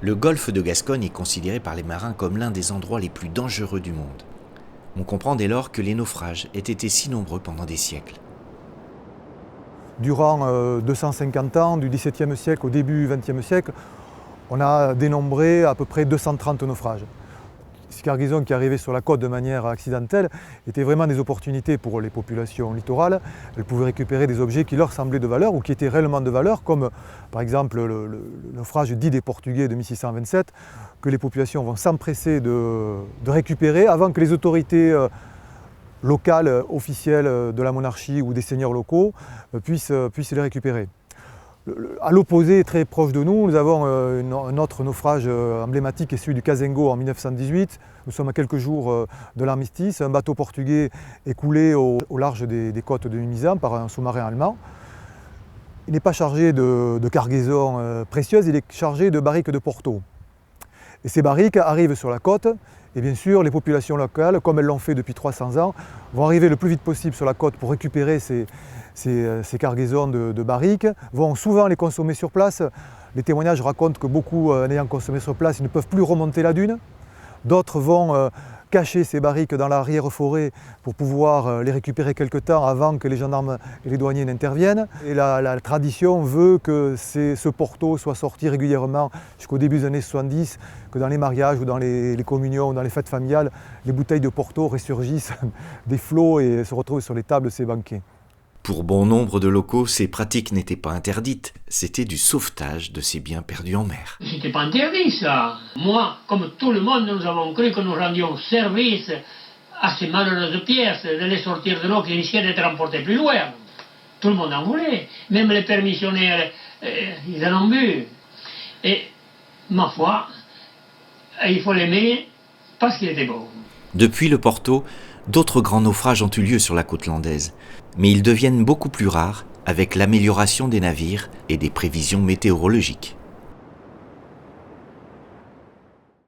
Le golfe de Gascogne est considéré par les marins comme l'un des endroits les plus dangereux du monde. On comprend dès lors que les naufrages aient été si nombreux pendant des siècles. Durant 250 ans, du XVIIe siècle au début du XXe siècle, on a dénombré à peu près 230 naufrages. Ces cargaisons qui arrivaient sur la côte de manière accidentelle étaient vraiment des opportunités pour les populations littorales. Elles pouvaient récupérer des objets qui leur semblaient de valeur ou qui étaient réellement de valeur, comme par exemple le naufrage dit des Portugais de 1627, que les populations vont s'empresser de récupérer avant que les autorités locales, officielles de la monarchie ou des seigneurs locaux puissent les récupérer. À l'opposé, très proche de nous, nous avons un autre naufrage emblématique qui est celui du Cazengo en 1918. Nous sommes à quelques jours de l'armistice. Un bateau portugais est coulé au large des côtes de Mimizan par un sous-marin allemand. Il n'est pas chargé de cargaisons précieuses, il est chargé de barriques de Porto. Et ces barriques arrivent sur la côte, et bien sûr les populations locales, comme elles l'ont fait depuis 300 ans, vont arriver le plus vite possible sur la côte pour récupérer ces cargaisons de barriques, vont souvent les consommer sur place. Les témoignages racontent que beaucoup, en ayant consommé sur place, ils ne peuvent plus remonter la dune. D'autres vont cacher ces barriques dans l'arrière-forêt pour pouvoir les récupérer quelque temps avant que les gendarmes et les douaniers n'interviennent. Et la tradition veut que ce Porto soit sorti régulièrement jusqu'au début des années 70, que dans les mariages ou dans les communions ou dans les fêtes familiales, les bouteilles de Porto ressurgissent des flots et se retrouvent sur les tables de ces banquets. Pour bon nombre de locaux, ces pratiques n'étaient pas interdites, c'était du sauvetage de ces biens perdus en mer. C'était pas interdit ça. Moi, comme tout le monde, nous avons cru que nous rendions service à ces malheureuses pièces, de les sortir de l'eau qui risquaient d'être emportées plus loin. Tout le monde en voulait, même les permissionnaires, ils en ont bu. Et, ma foi, il faut l'aimer parce qu'il était beau. Depuis le Porto, d'autres grands naufrages ont eu lieu sur la côte landaise, mais ils deviennent beaucoup plus rares avec l'amélioration des navires et des prévisions météorologiques.